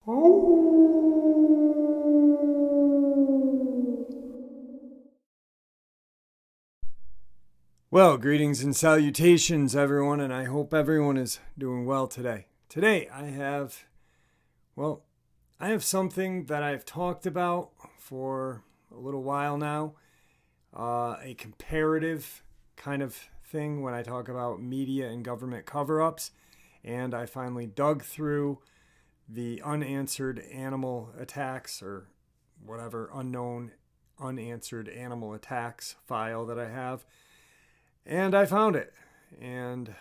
Well, greetings and salutations, everyone, and I hope everyone is doing well today. Today, I have something that I've talked about for a little while now, a comparative kind of thing when I talk about media and government cover-ups, and I finally dug through the unanswered animal attacks or whatever unknown unanswered animal attacks file that I have. And I found it, and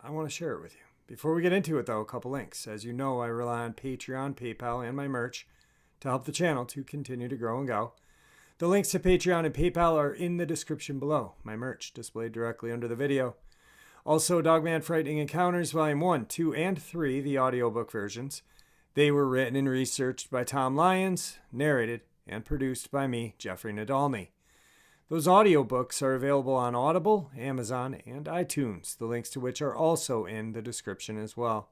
I want to share it with you. Before we get into it, though, a couple links. As you know, I rely on Patreon, PayPal, and my merch to help the channel to continue to grow and go. The links to Patreon and PayPal are in the description below. My merch displayed directly under the video. Also, Dogman Frightening Encounters, Volume 1, 2, and 3, the audiobook versions. They were written and researched by Tom Lyons, narrated and produced by me, Jeffrey Nadolny. Those audiobooks are available on Audible, Amazon, and iTunes, the links to which are also in the description as well.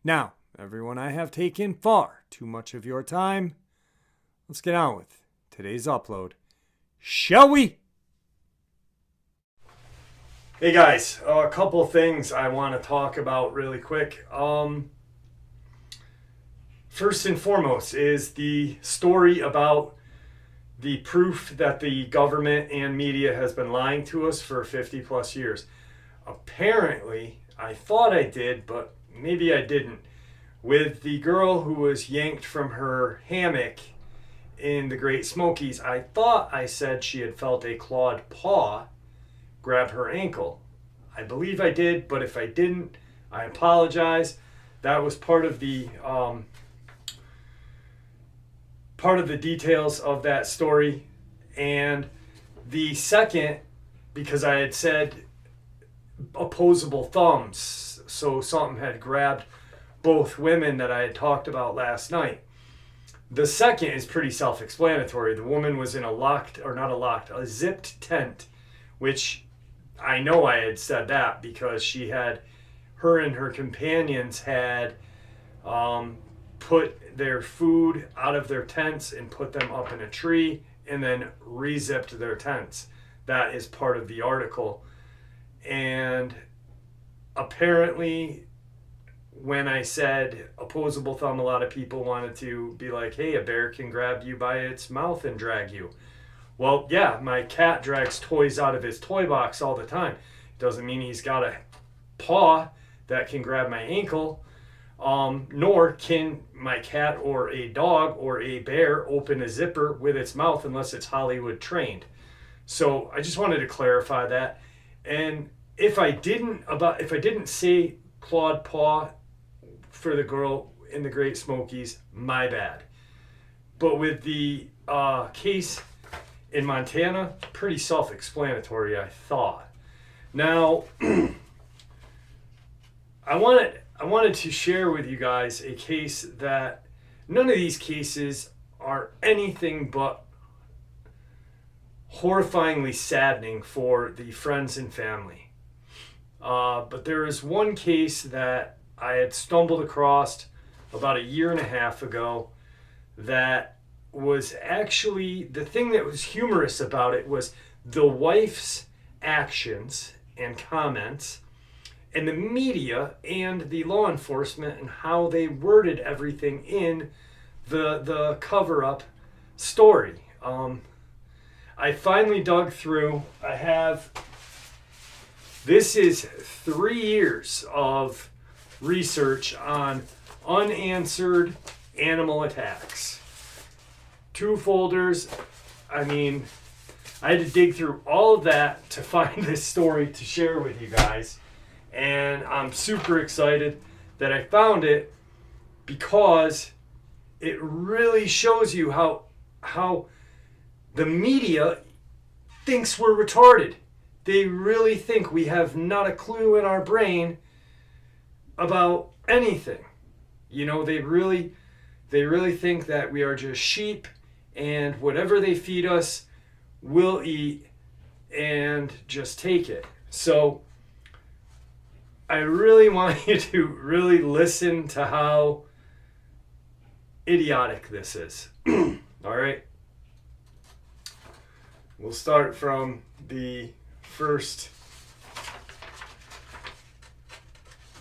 Now, everyone, I have taken far too much of your time. Let's get on with today's upload, shall we? Hey guys, a couple things I want to talk about really quick. First and foremost is the story about the proof that the government and media has been lying to us for 50 plus years. Apparently, I thought I did, but maybe I didn't. With the girl who was yanked from her hammock in the Great Smokies, I thought I said she had felt a clawed paw grab her ankle. I believe I did, but if I didn't, I apologize. That was part of the details of that story. And the second, because I had said opposable thumbs, so something had grabbed both women that I had talked about last night. The second is pretty self-explanatory. The woman was in a zipped tent, which I know I had said that because her and her companions had put their food out of their tents and put them up in a tree and then re-zipped their tents. That is part of the article. And apparently when I said opposable thumb, a lot of people wanted to be like, hey, a bear can grab you by its mouth and drag you. Well, yeah, my cat drags toys out of his toy box all the time. Doesn't mean he's got a paw that can grab my ankle. Nor can my cat or a dog or a bear open a zipper with its mouth unless it's Hollywood trained. So I just wanted to clarify that. And if I didn't say clawed paw for the girl in the Great Smokies, my bad. But with the case in Montana, pretty self-explanatory, I thought. Now, I wanted to share with you guys a case that none of these cases are anything but horrifyingly saddening for the friends and family. But there is one case that I had stumbled across about a year and a half ago that was actually, the thing that was humorous about it was the wife's actions and comments and the media and the law enforcement and how they worded everything in the cover-up story. I finally dug through. This is 3 years of research on unanswered animal attacks. 2 folders. I mean, I had to dig through all of that to find this story to share with you guys. And I'm super excited that I found it because it really shows you how the media thinks we're retarded. They really think we have not a clue in our brain about anything. You know, they really think that we are just sheep and whatever they feed us, we'll eat and just take it. So I really want you to really listen to how idiotic this is. All right. We'll start from the first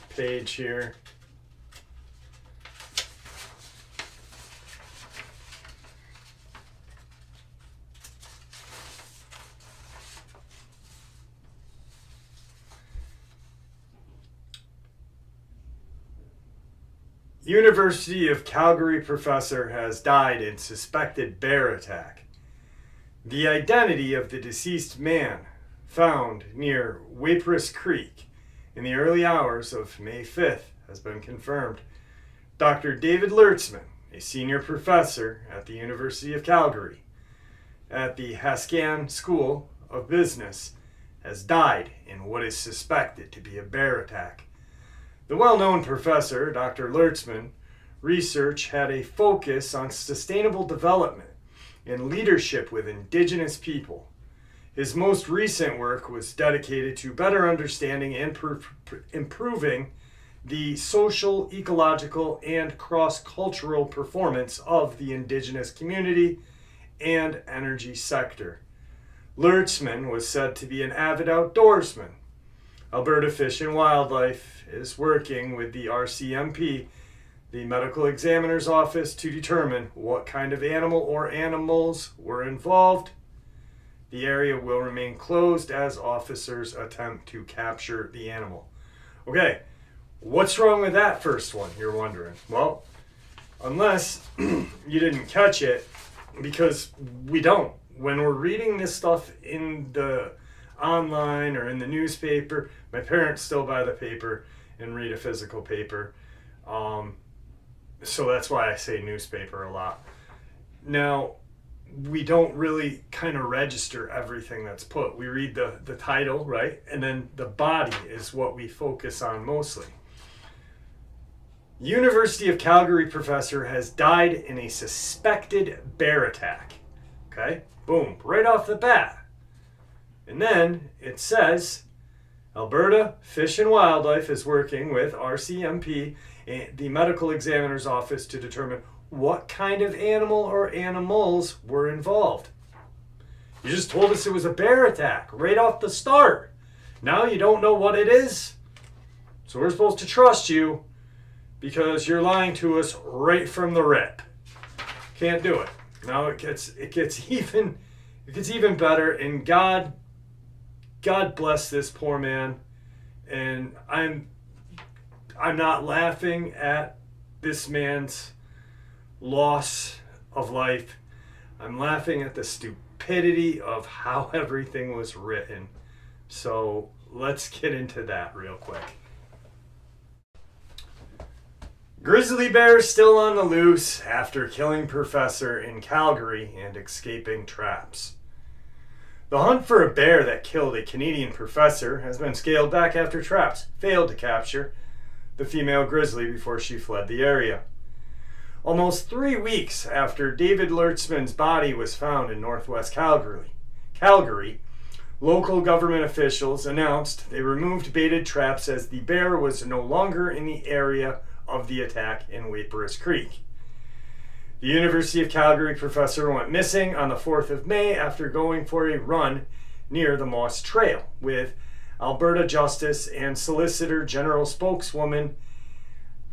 page here. University of Calgary professor has died in suspected bear attack. The identity of the deceased man found near Waiparous Creek in the early hours of May 5th has been confirmed. Dr. David Lertzman, a senior professor at the University of Calgary at the Haskan School of Business, has died in what is suspected to be a bear attack. The well-known professor, Dr. Lertzman, research had a focus on sustainable development and leadership with Indigenous people. His most recent work was dedicated to better understanding and improving the social, ecological, and cross-cultural performance of the Indigenous community and energy sector. Lertzman was said to be an avid outdoorsman. Alberta Fish and Wildlife is working with the RCMP, the Medical Examiner's Office, to determine what kind of animal or animals were involved. The area will remain closed as officers attempt to capture the animal. Okay, what's wrong with that first one, you're wondering? Well, unless you didn't catch it, because we don't. When we're reading this stuff in the online or in the newspaper, my parents still buy the paper and read a physical paper. So that's why I say newspaper a lot. Now, we don't really kind of register everything that's put. We read the title, right? And then the body is what we focus on mostly. University of Calgary professor has died in a suspected bear attack. Okay? Boom. Right off the bat. And then it says, Alberta Fish and Wildlife is working with RCMP, the Medical Examiner's Office, to determine what kind of animal or animals were involved. You just told us it was a bear attack right off the start. Now you don't know what it is. So we're supposed to trust you because you're lying to us right from the rip. Can't do it. Now it gets even better, and God bless this poor man. And I'm not laughing at this man's loss of life. I'm laughing at the stupidity of how everything was written. So let's get into that real quick. Grizzly bear still on the loose after killing professor in Calgary and escaping traps. The hunt for a bear that killed a Canadian professor has been scaled back after traps failed to capture the female grizzly before she fled the area. Almost 3 weeks after David Lertzman's body was found in northwest Calgary, local government officials announced they removed baited traps as the bear was no longer in the area of the attack in Waiparous Creek. The University of Calgary professor went missing on the 4th of May after going for a run near the Moss Trail, with Alberta Justice and Solicitor General spokeswoman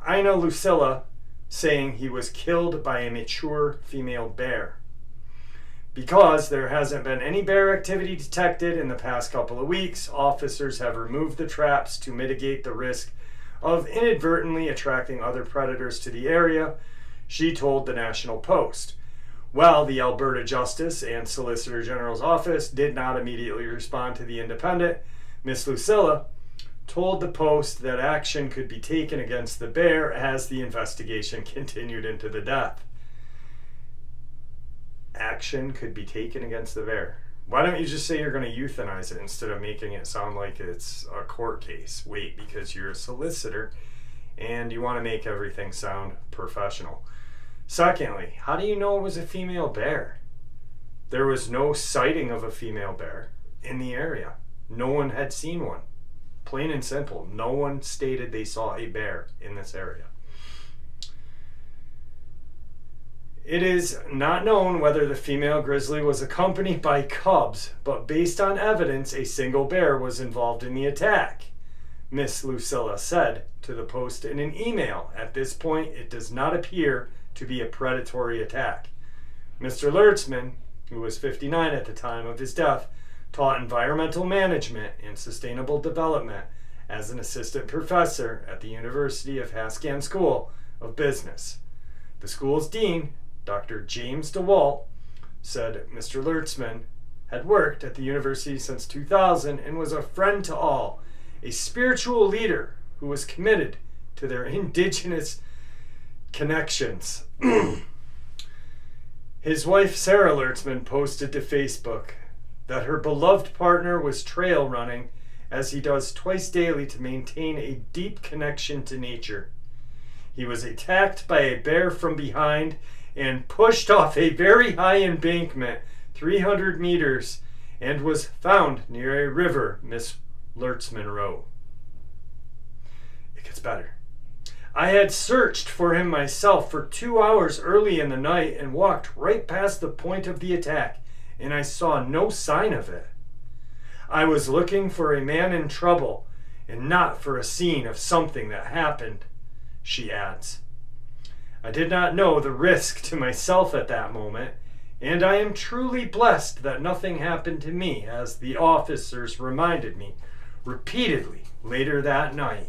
Ina Lucilla saying he was killed by a mature female bear. Because there hasn't been any bear activity detected in the past couple of weeks, officers have removed the traps to mitigate the risk of inadvertently attracting other predators to the area, she told the National Post. While the Alberta Justice and Solicitor General's office did not immediately respond to the Independent, Ms. Lucilla told the Post that action could be taken against the bear as the investigation continued into the death. Action could be taken against the bear. Why don't you just say you're going to euthanize it instead of making it sound like it's a court case? Wait, because you're a solicitor and you want to make everything sound professional. Secondly, how do you know it was a female bear? There was no sighting of a female bear in the area. No one had seen one. Plain and simple. No one stated they saw a bear in this area. It is not known whether the female grizzly was accompanied by cubs, but based on evidence, a single bear was involved in the attack, Miss Lucilla said to the Post in an email. At this point, it does not appear to be a predatory attack. Mr. Lertzman, who was 59 at the time of his death, taught environmental management and sustainable development as an assistant professor at the University of Haskin School of Business. The school's dean, Dr. James DeWalt, said Mr. Lertzman had worked at the university since 2000 and was a friend to all, a spiritual leader who was committed to their indigenous connections. His wife, Sarah Lertzman, posted to Facebook that her beloved partner was trail running as he does twice daily to maintain a deep connection to nature. He was attacked by a bear from behind and pushed off a very high embankment, 300 meters, and was found near a river, Miss Lertzman wrote. It gets better. I had searched for him myself for 2 hours early in the night and walked right past the point of the attack, and I saw no sign of it. I was looking for a man in trouble and not for a scene of something that happened, she adds. I did not know the risk to myself at that moment, and I am truly blessed that nothing happened to me, as the officers reminded me repeatedly later that night.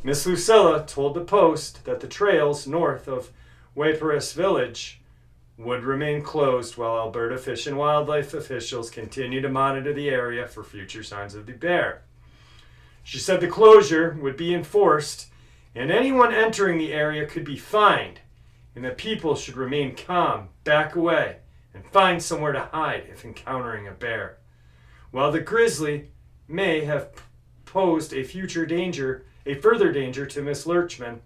Miss Lucilla told the Post that the trails north of Waiparis Village would remain closed while Alberta Fish and Wildlife officials continue to monitor the area for future signs of the bear. She said the closure would be enforced and anyone entering the area could be fined, and that people should remain calm, back away, and find somewhere to hide if encountering a bear. While the grizzly may have posed a further danger to Miss Lertzman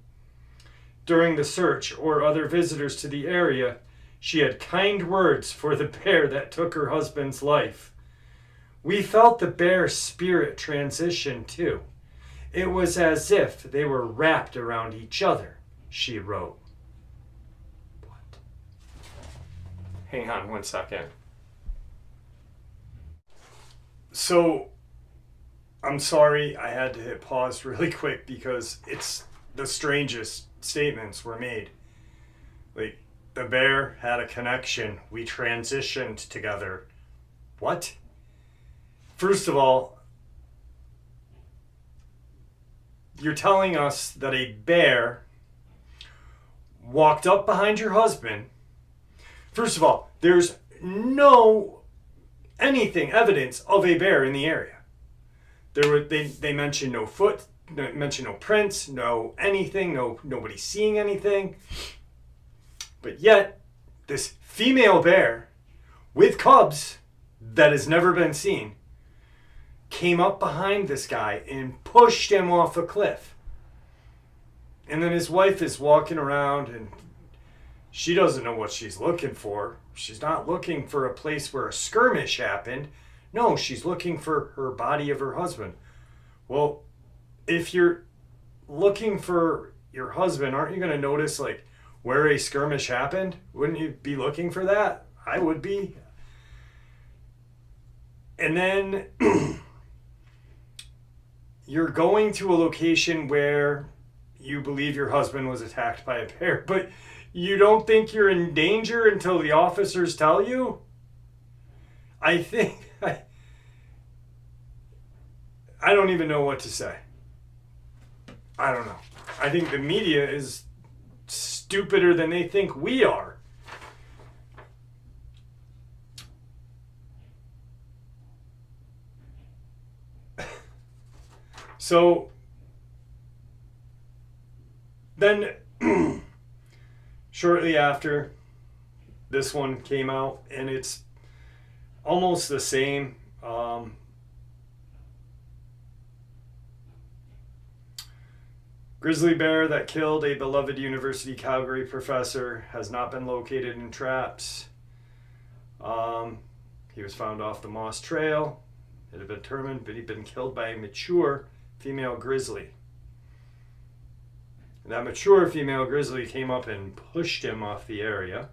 during the search or other visitors to the area, she had kind words for the bear that took her husband's life. We felt the bear's spirit transition too. It was as if they were wrapped around each other, she wrote. What? Hang on 1 second. So, I'm sorry I had to hit pause really quick because it's the strangest statements were made. Like, the bear had a connection. We transitioned together. What? First of all, you're telling us that a bear walked up behind your husband. First of all, there's no evidence of a bear in the area. They mentioned no mentioned no prints, no anything, nobody seeing anything. But yet, this female bear with cubs that has never been seen came up behind this guy and pushed him off a cliff. And then his wife is walking around and she doesn't know what she's looking for. She's not looking for a place where a skirmish happened. No, she's looking for her body of her husband. Well, if you're looking for your husband, aren't you going to notice like where a skirmish happened? Wouldn't you be looking for that? I would be. And then you're going to a location where you believe your husband was attacked by a bear, but you don't think you're in danger until the officers tell you? I think I don't even know what to say. I don't know. I think the media is stupider than they think we are. So then shortly after this one came out, and it's almost the same. Grizzly bear that killed a beloved University Calgary professor has not been located in traps. He was found off the Moss Trail. It had been determined that he'd been killed by a mature female grizzly. That mature female grizzly came up and pushed him off the area.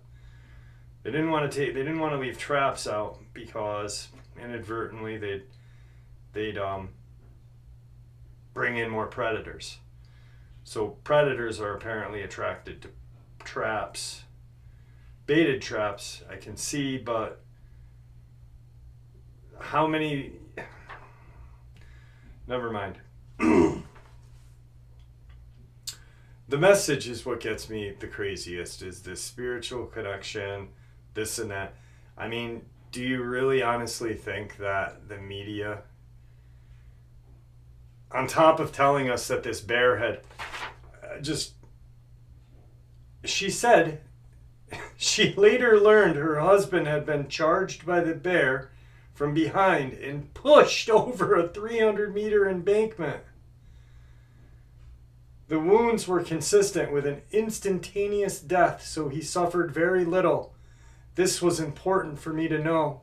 They didn't want to leave traps out because inadvertently they'd bring in more predators. So predators are apparently attracted to traps. Baited traps, I can see, but how many... Never mind. The message is what gets me the craziest, is this spiritual connection, this and that. I mean, do you really honestly think that the media, on top of telling us that this bear had she said she later learned her husband had been charged by the bear from behind and pushed over a 300-meter embankment. The wounds were consistent with an instantaneous death, so he suffered very little. This was important for me to know.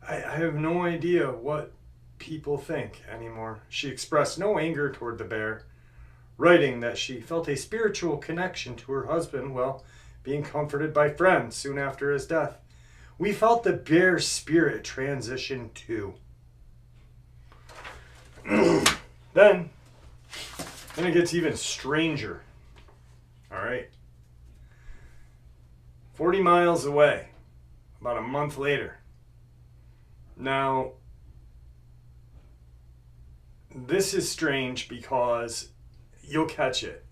I have no idea what people think anymore. She expressed no anger toward the bear, writing that she felt a spiritual connection to her husband while being comforted by friends soon after his death. We felt the bear's spirit transition too. Then it gets even stranger. All right. 40 miles away, about a month later. Now, this is strange because you'll catch it.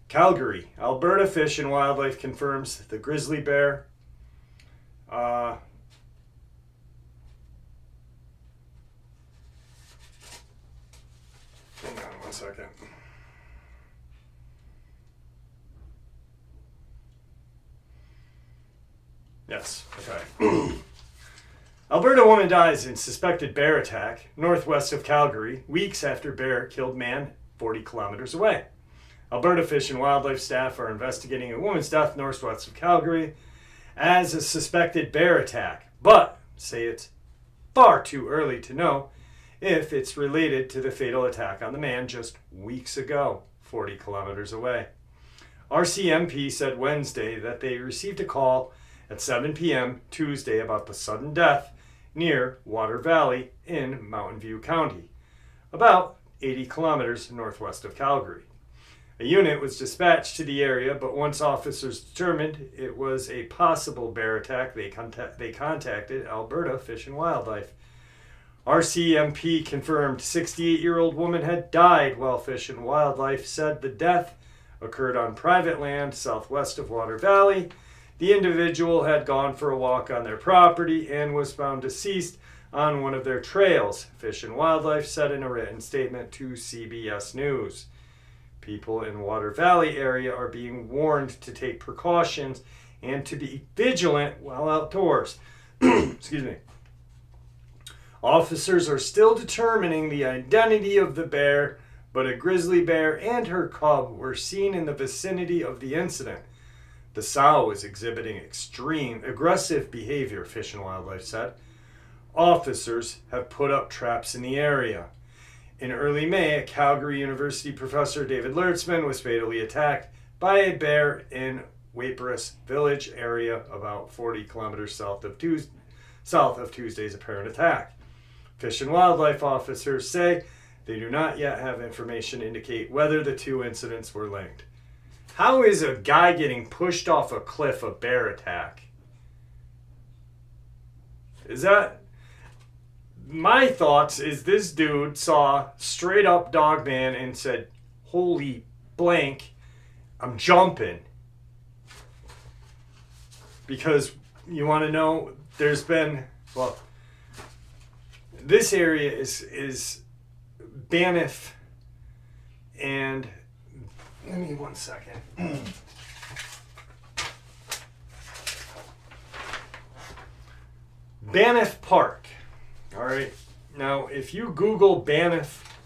Calgary, Alberta Fish and Wildlife confirms the grizzly bear. Hang on 1 second. Yes, okay. Alberta woman dies in suspected bear attack northwest of Calgary, weeks after bear killed man 40 kilometers away. Alberta Fish and Wildlife staff are investigating a woman's death northwest of Calgary as a suspected bear attack, but say it's far too early to know if it's related to the fatal attack on the man just weeks ago, 40 kilometers away. RCMP said Wednesday that they received a call at 7 p.m. Tuesday about the sudden death near Water Valley in Mountain View County, about 80 kilometers northwest of Calgary. A unit was dispatched to the area, but once officers determined it was a possible bear attack, they contacted Alberta Fish and Wildlife. RCMP confirmed 68-year-old woman had died while Fish and Wildlife said the death occurred on private land southwest of Water Valley. The individual had gone for a walk on their property and was found deceased on one of their trails, Fish and Wildlife said in a written statement to CBS News. People in Water Valley area are being warned to take precautions and to be vigilant while outdoors. Excuse me. Officers are still determining the identity of the bear, but a grizzly bear and her cub were seen in the vicinity of the incident. The sow is exhibiting extreme aggressive behavior, Fish and Wildlife said. Officers have put up traps in the area. In early May, a Calgary University professor, David Lertzman, was fatally attacked by a bear in Waiparis Village area about 40 kilometers south of Tuesday's apparent attack. Fish and Wildlife officers say they do not yet have information to indicate whether the two incidents were linked. How is a guy getting pushed off a cliff a bear attack? Is that... My thoughts is this dude saw straight up Dogman and said, holy blank, I'm jumping. Because you want to know, there's been, well, this area is Banff and, let me 1 second. Banff Park. All right. Now, if you Google Banff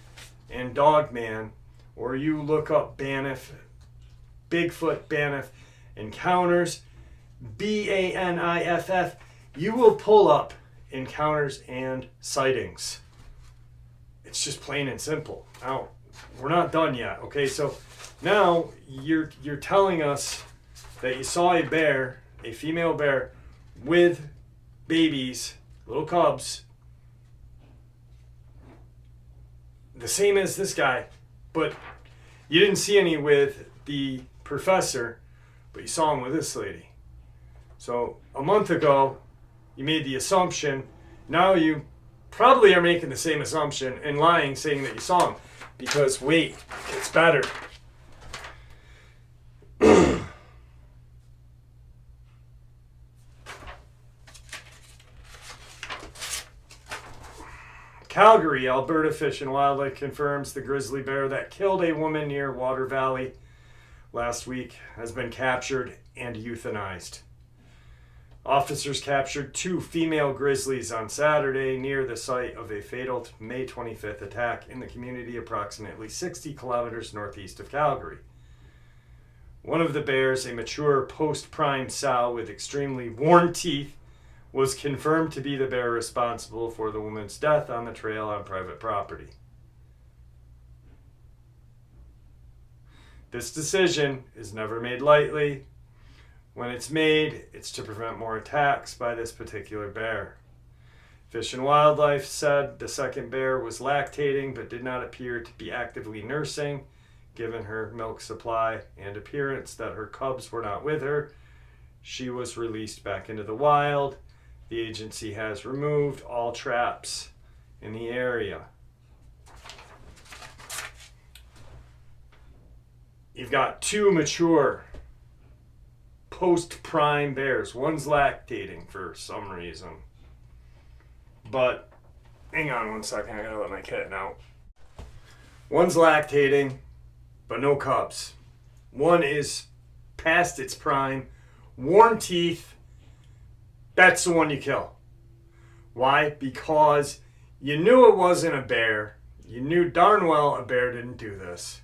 and Dogman, or you look up Banff, Bigfoot Banff encounters, BANIFF, you will pull up encounters and sightings. It's just plain and simple. Now, we're not done yet. Okay, so now you're telling us that you saw a bear, a female bear, with babies, little cubs, the same as this guy, but you didn't see any with the professor, but you saw him with this lady. So a month ago, you made the assumption. Now you probably are making the same assumption and lying, saying that you saw him. Because wait, it's better. Calgary, Alberta Fish and Wildlife confirms the grizzly bear that killed a woman near Water Valley last week has been captured and euthanized. Officers captured 2 female grizzlies on Saturday near the site of a fatal May 25th attack in the community approximately 60 kilometers northeast of Calgary. One of the bears, a mature post-prime sow with extremely worn teeth, was confirmed to be the bear responsible for the woman's death on the trail on private property. This decision is never made lightly. When it's made, it's to prevent more attacks by this particular bear. Fish and Wildlife said the second bear was lactating but did not appear to be actively nursing, given her milk supply and appearance that her cubs were not with her. She was released back into the wild. The agency has removed all traps in the area. You've got 2 mature post-prime bears. One's lactating for some reason. But, hang on one second, I gotta let my kitten out. One's lactating, but no cubs. One is past its prime, worn teeth. That's the one you kill. Why? Because you knew it wasn't a bear. You knew darn well a bear didn't do this.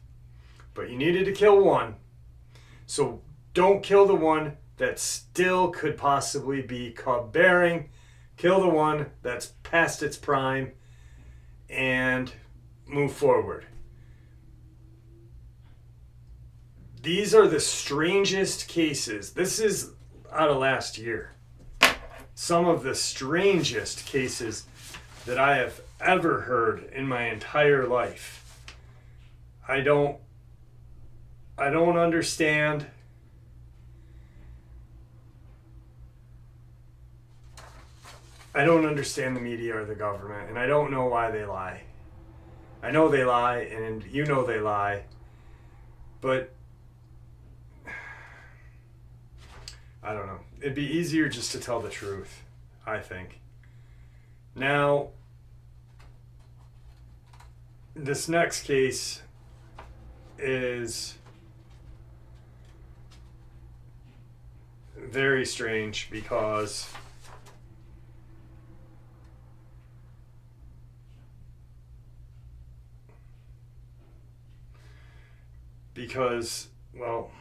But you needed to kill one. So don't kill the one that still could possibly be cub bearing. Kill the one that's past its prime and move forward. These are the strangest cases. This is out of last year. Some of the strangest cases that I have ever heard in my entire life. I don't understand. I don't understand the media or the government, and I don't know why they lie. I know they lie, and you know they lie, but I don't know. It'd be easier just to tell the truth, I think. Now, this next case is very strange because well,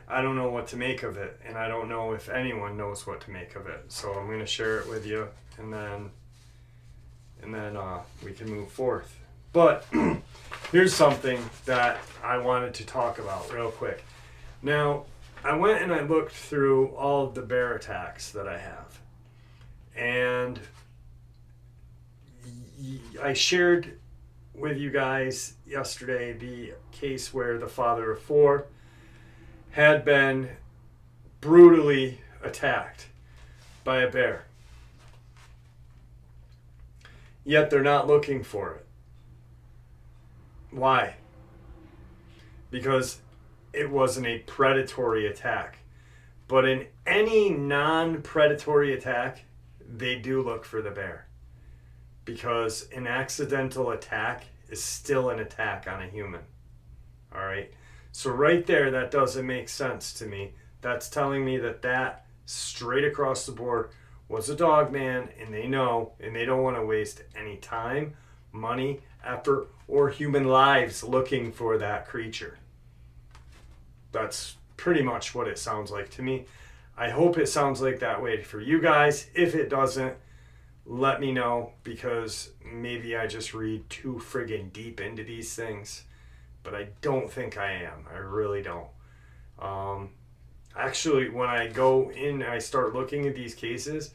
I don't know what to make of it, and I don't know if anyone knows what to make of it. So I'm going to share it with you, and then we can move forth. But here's something that I wanted to talk about real quick. Now, I went and I looked through all of the bear attacks that I have, and I shared with you guys yesterday the case where the father of 4 had been brutally attacked by a bear. Yet they're not looking for it. Why? Because it wasn't a predatory attack. But in any non-predatory attack, they do look for the bear. Because an accidental attack is still an attack on a human. All right? So right there, that doesn't make sense to me. That's telling me that straight across the board was a Dogman, and they know, and they don't want to waste any time, money, effort, or human lives looking for that creature. That's pretty much what it sounds like to me. I hope it sounds like that way for you guys. If it doesn't, let me know, because maybe I just read too friggin' deep into these things. But I don't think I am. I really don't. Actually, when I go in and I start looking at these cases,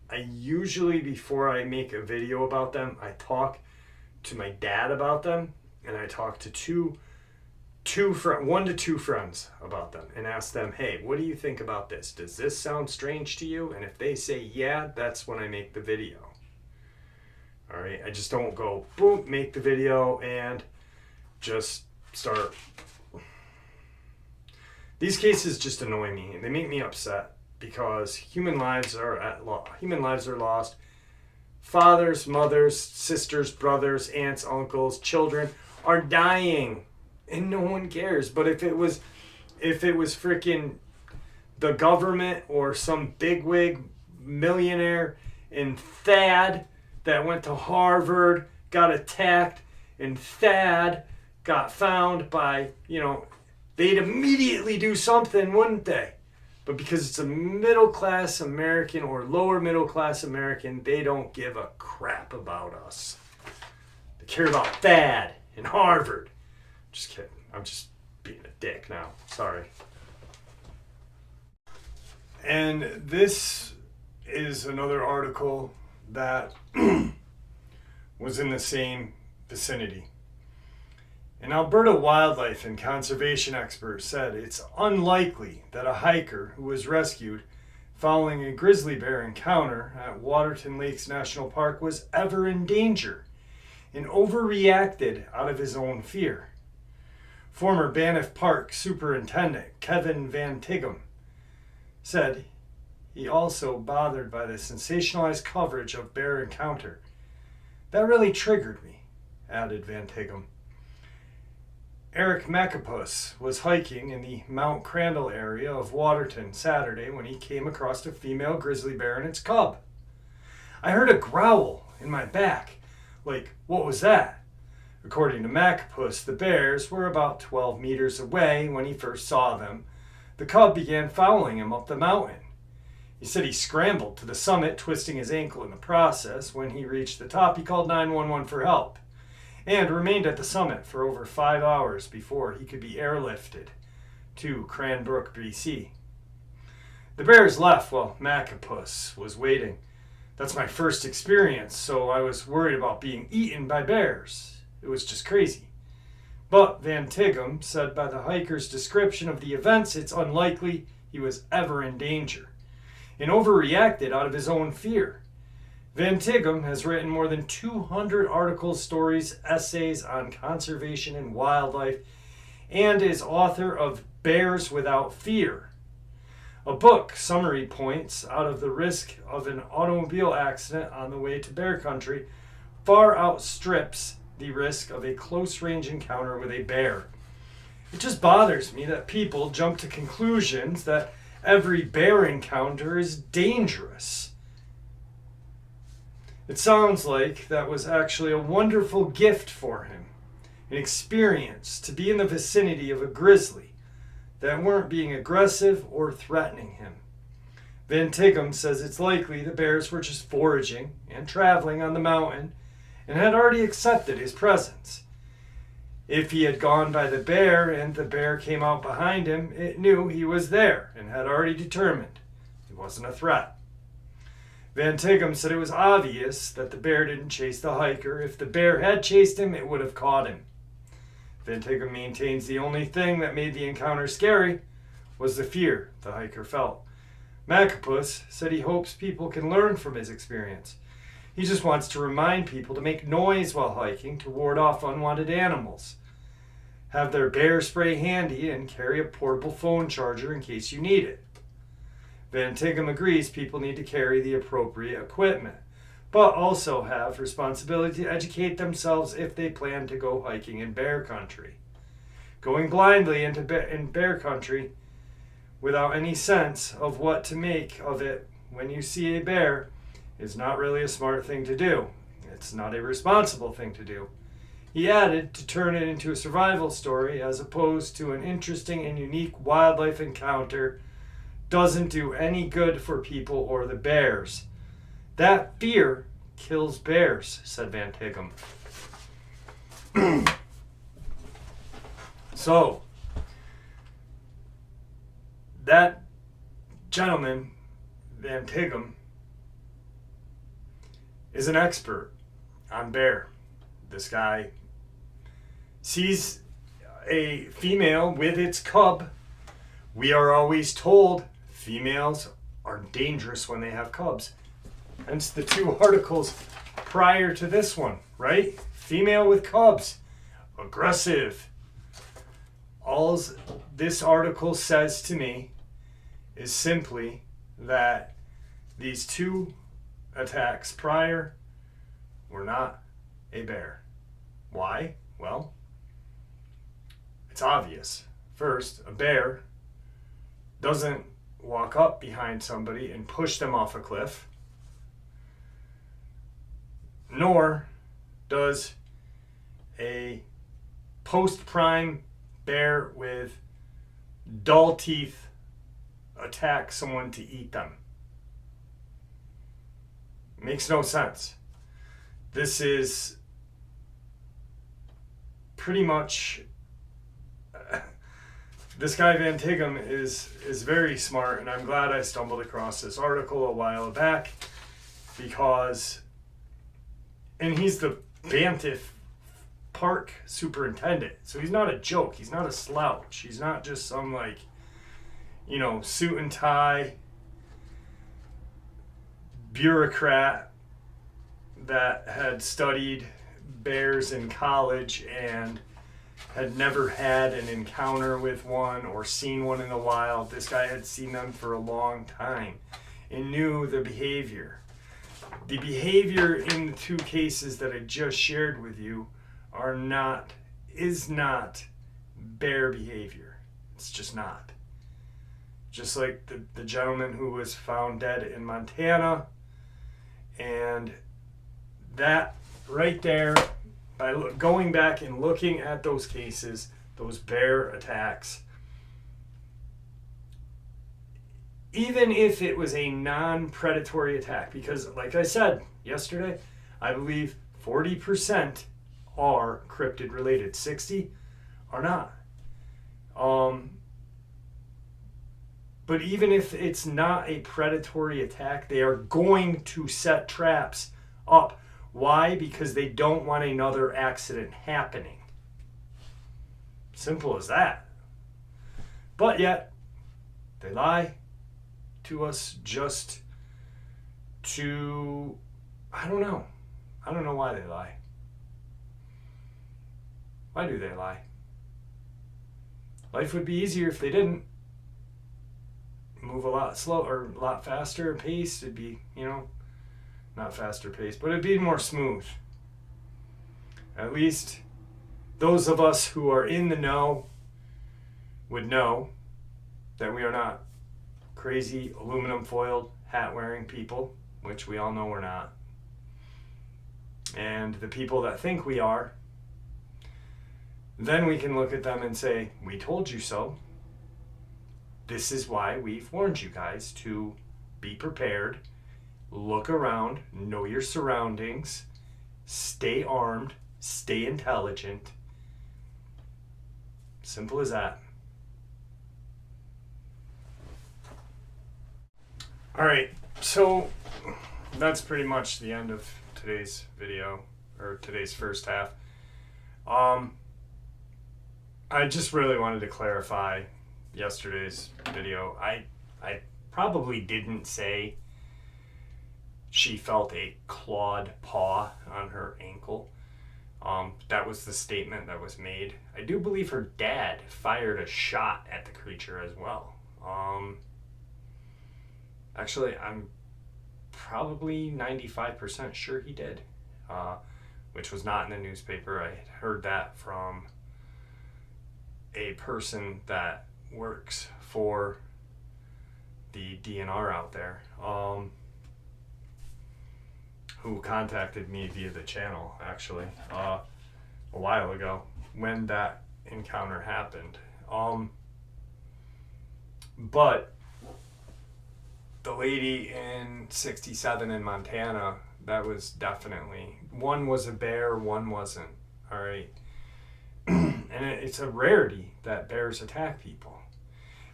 I usually, before I make a video about them, I talk to my dad about them, and I talk to one to two friends about them and ask them, hey, what do you think about this? Does this sound strange to you? And if they say yeah, that's when I make the video. All right, I just don't go boom, make the video and just start. These cases just annoy me and they make me upset, because human lives are lost. Fathers, mothers, sisters, brothers, aunts, uncles, children are dying, and no one cares. But if it was freaking the government or some bigwig millionaire in Thad that went to Harvard, got attacked, and Thad got found by, they'd immediately do something, wouldn't they? But because it's a middle-class American or lower middle-class American, they don't give a crap about us. They care about Thad and Harvard. Just kidding. I'm just being a dick now. Sorry. And this is another article that was in the same vicinity. An Alberta wildlife and conservation expert said it's unlikely that a hiker who was rescued following a grizzly bear encounter at Waterton Lakes National Park was ever in danger and overreacted out of his own fear. Former Banff Park Superintendent Kevin Van Tighem said he also bothered by the sensationalized coverage of bear encounter. That really triggered me, added Van Tighem. Eric Macapus was hiking in the Mount Crandall area of Waterton Saturday when he came across a female grizzly bear and its cub. I heard a growl in my back. Like, what was that? According to Macapus, the bears were about 12 meters away when he first saw them. The cub began following him up the mountain. He said he scrambled to the summit, twisting his ankle in the process. When he reached the top, he called 911 for help and remained at the summit for over 5 hours before he could be airlifted to Cranbrook, BC. The bears left while Macapus was waiting. That's my first experience, so I was worried about being eaten by bears. It was just crazy. But Van Tighem said by the hiker's description of the events, it's unlikely he was ever in danger, and overreacted out of his own fear. Van Tighem has written more than 200 articles, stories, essays on conservation and wildlife, and is author of Bears Without Fear, a book summary points out of the risk of an automobile accident on the way to bear country far outstrips the risk of a close-range encounter with a bear. It just bothers me that people jump to conclusions that every bear encounter is dangerous. It sounds like that was actually a wonderful gift for him, an experience to be in the vicinity of a grizzly that weren't being aggressive or threatening him. Van Tighem says it's likely the bears were just foraging and traveling on the mountain and had already accepted his presence. If he had gone by the bear and the bear came out behind him, it knew he was there and had already determined he wasn't a threat. Van Tighem said it was obvious that the bear didn't chase the hiker. If the bear had chased him, it would have caught him. Van Tighem maintains the only thing that made the encounter scary was the fear the hiker felt. Macapus said he hopes people can learn from his experience. He just wants to remind people to make noise while hiking to ward off unwanted animals. Have their bear spray handy and carry a portable phone charger in case you need it. Van Tighem agrees people need to carry the appropriate equipment, but also have responsibility to educate themselves if they plan to go hiking in bear country. Going blindly in bear country without any sense of what to make of it when you see a bear is not really a smart thing to do. It's not a responsible thing to do. He added to turn it into a survival story as opposed to an interesting and unique wildlife encounter doesn't do any good for people or the bears. That fear kills bears, said Van Tighem. So, that gentleman, Van Tighem, is an expert on bear. This guy sees a female with its cub. We are always told females are dangerous when they have cubs. Hence the two articles prior to this one, right? Female with cubs, aggressive. All this article says to me is simply that these two attacks prior were not a bear. Why? Well, it's obvious. First, a bear doesn't walk up behind somebody and push them off a cliff, nor does a post-prime bear with dull teeth attack someone to eat them. Makes no sense. This is pretty much this guy Van Tighem is very smart, and I'm glad I stumbled across this article a while back because, and he's the Banff Park superintendent, so he's not a joke. He's not a slouch. He's not just some suit and tie bureaucrat that had studied bears in college and had never had an encounter with one or seen one in the wild. This guy had seen them for a long time and knew the behavior. The behavior in the two cases that I just shared with you is not bear behavior. It's just not. Just like the gentleman who was found dead in Montana, and that right there, by going back and looking at those cases, those bear attacks, even if it was a non-predatory attack, because like I said yesterday, I believe 40% are cryptid related, 60 are not. But even if it's not a predatory attack, they are going to set traps up. Why? Because they don't want another accident happening. Simple as that. But yet, they lie to us just to, I don't know why they lie. Why do they lie? Life would be easier if they didn't. Move a lot slower, a lot faster paced. It'd be, not faster paced, but it'd be more smooth. At least those of us who are in the know would know that we are not crazy aluminum foiled hat wearing people, which we all know we're not. And the people that think we are, then we can look at them and say, we told you so. This is why we've warned you guys to be prepared, look around, know your surroundings, stay armed, stay intelligent. Simple as that. All right, so that's pretty much the end of today's video, or today's first half. I just really wanted to clarify yesterday's video. I probably didn't say she felt a clawed paw on her ankle. That was the statement that was made. I do believe her dad fired a shot at the creature as well. Actually, I'm probably 95% sure he did, which was not in the newspaper. I heard that from a person that works for the DNR out there, who contacted me via the channel actually a while ago when that encounter happened. But the lady in 67 in Montana, that was definitely, one was a bear, one wasn't. All right. And it's a rarity that bears attack people.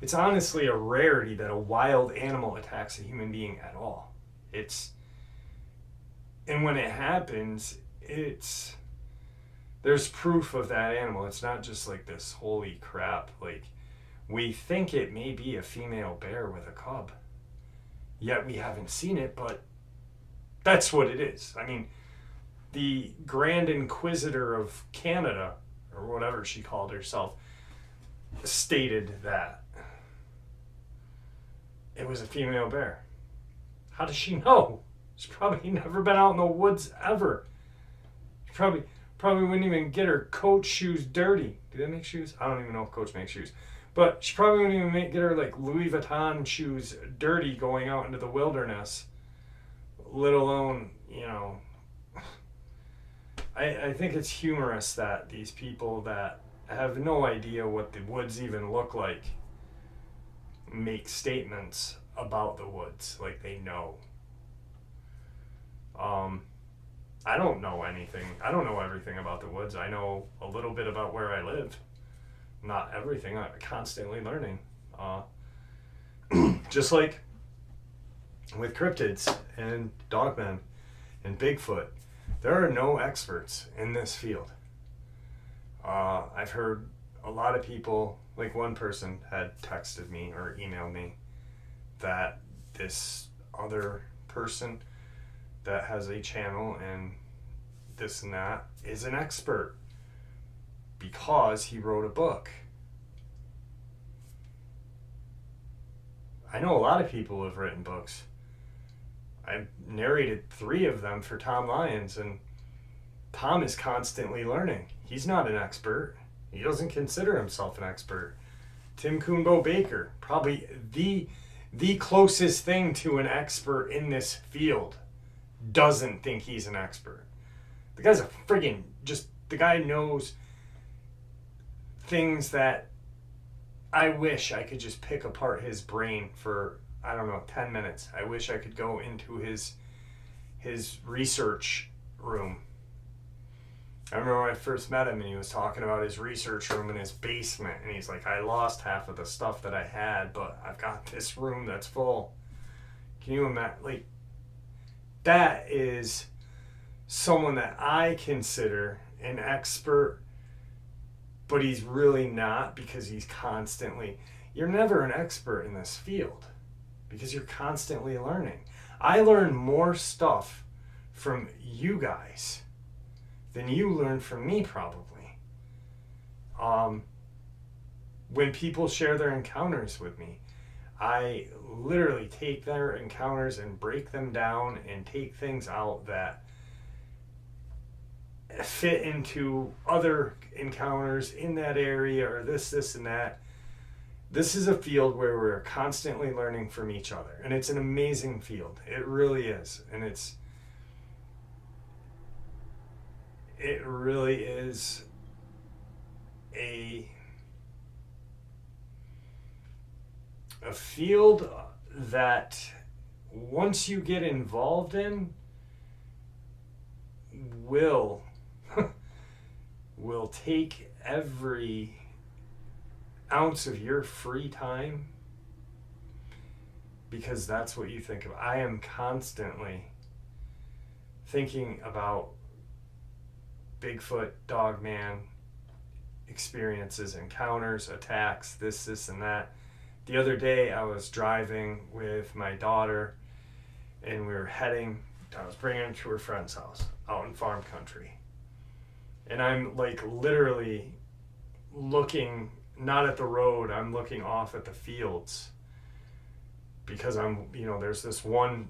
It's honestly a rarity that a wild animal attacks a human being at all. And when it happens, there's proof of that animal. It's not just like this holy crap, like we think it may be a female bear with a cub, yet we haven't seen it, but that's what it is. I mean, the Grand Inquisitor of Canada, or whatever she called herself, stated that it was a female bear. How does she know? She's probably never been out in the woods ever. She probably wouldn't even get her Coach shoes dirty. Do they make shoes? I don't even know if Coach makes shoes. But she probably wouldn't even get her like Louis Vuitton shoes dirty going out into the wilderness. Let alone, I think it's humorous that these people that have no idea what the woods even look like make statements about the woods like they know. I don't know anything. I don't know everything about the woods. I know a little bit about where I live. Not everything. I'm constantly learning. Just like with cryptids and Dogman and Bigfoot, there are no experts in this field. I've heard a lot of people, like one person had texted me or emailed me that this other person that has a channel and this and that is an expert because he wrote a book. I know a lot of people who have written books. I've narrated 3 of them for Tom Lyons, and Tom is constantly learning. He's not an expert. He doesn't consider himself an expert. Tim Coonbo Baker, probably the closest thing to an expert in this field, doesn't think he's an expert. The guy's a friggin' the guy knows things that I wish I could just pick apart his brain for, 10 minutes. I wish I could go into his research room. I remember when I first met him and he was talking about his research room in his basement, and he's like, I lost half of the stuff that I had, but I've got this room that's full. Can you imagine? Like, that is someone that I consider an expert, but he's really not, because he's constantly, you're never an expert in this field because you're constantly learning. I learn more stuff from you guys than you learn from me, probably. When people share their encounters with me, I literally take their encounters and break them down and take things out that fit into other encounters in that area, or this and that. This is a field where we're constantly learning from each other, and it's an amazing field. It really is. And it really is a field that once you get involved in will take every ounce of your free time, because that's what you think of. I am constantly thinking about Bigfoot, Dogman experiences, encounters, attacks, this and that. The other day I was driving with my daughter and we were I was bringing her to her friend's house out in farm country. And I'm like literally looking not at the road, I'm looking off at the fields, because there's this one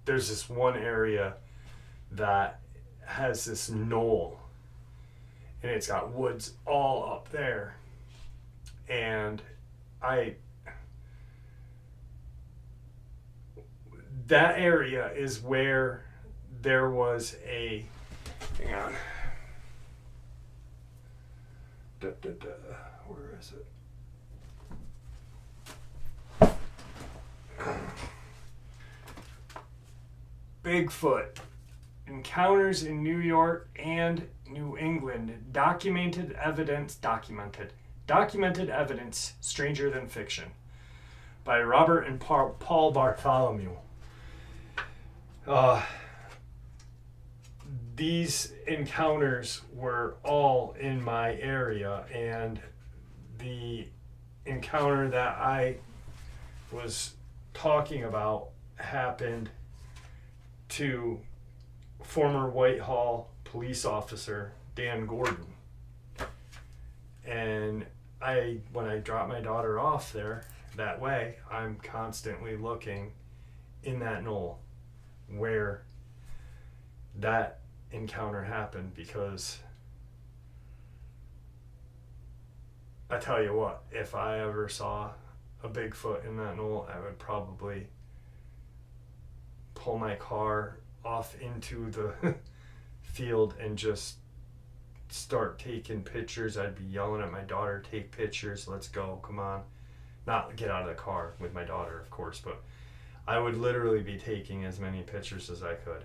area that has this knoll, and it's got woods all up there, and that area is where there was a, hang on, where is it? Bigfoot. Encounters in New York and New England. Documented evidence stranger than fiction. By Robert and Paul Bartholomew. These encounters were all in my area, and the encounter that I was talking about happened to former Whitehall police officer Dan Gordon. And when I drop my daughter off there that way, I'm constantly looking in that knoll where that encounter happened, because I tell you what, if I ever saw a Bigfoot in that knoll, I would probably pull my car off into the field and just start taking pictures. I'd be yelling at my daughter, take pictures, let's go, come on. Not get out of the car with my daughter, of course, but I would literally be taking as many pictures as I could.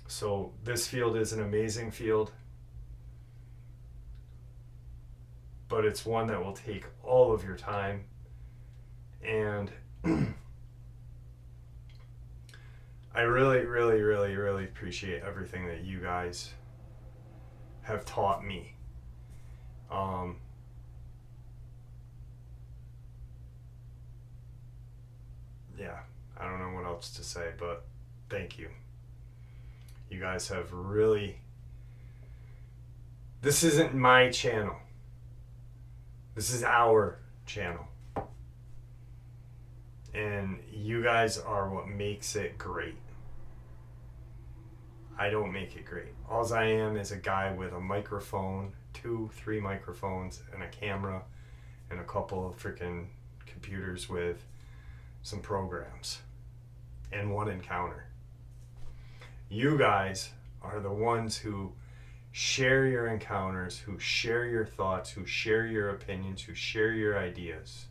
So this field is an amazing field, but it's one that will take all of your time, and I really, really, really, really appreciate everything that you guys have taught me. Yeah, I don't know what else to say, but thank you. You guys have really... This isn't my channel. This is our channel. And you guys are what makes it great. I don't make it great. All I am is a guy with a microphone, 2-3 microphones, and a camera, and a couple of freaking computers with some programs, and one encounter. You guys are the ones who share your encounters, who share your thoughts, who share your opinions, who share your ideas.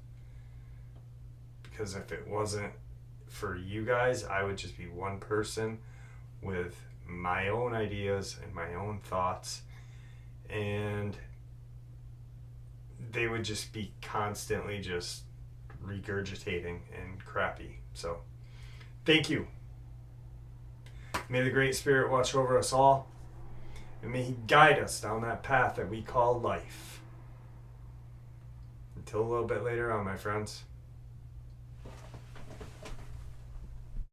Because if it wasn't for you guys, I would just be one person with my own ideas and my own thoughts, and they would just be constantly just regurgitating and crappy. So thank you. May the Great Spirit watch over us all, and may He guide us down that path that we call life. Until a little bit later on, my friends.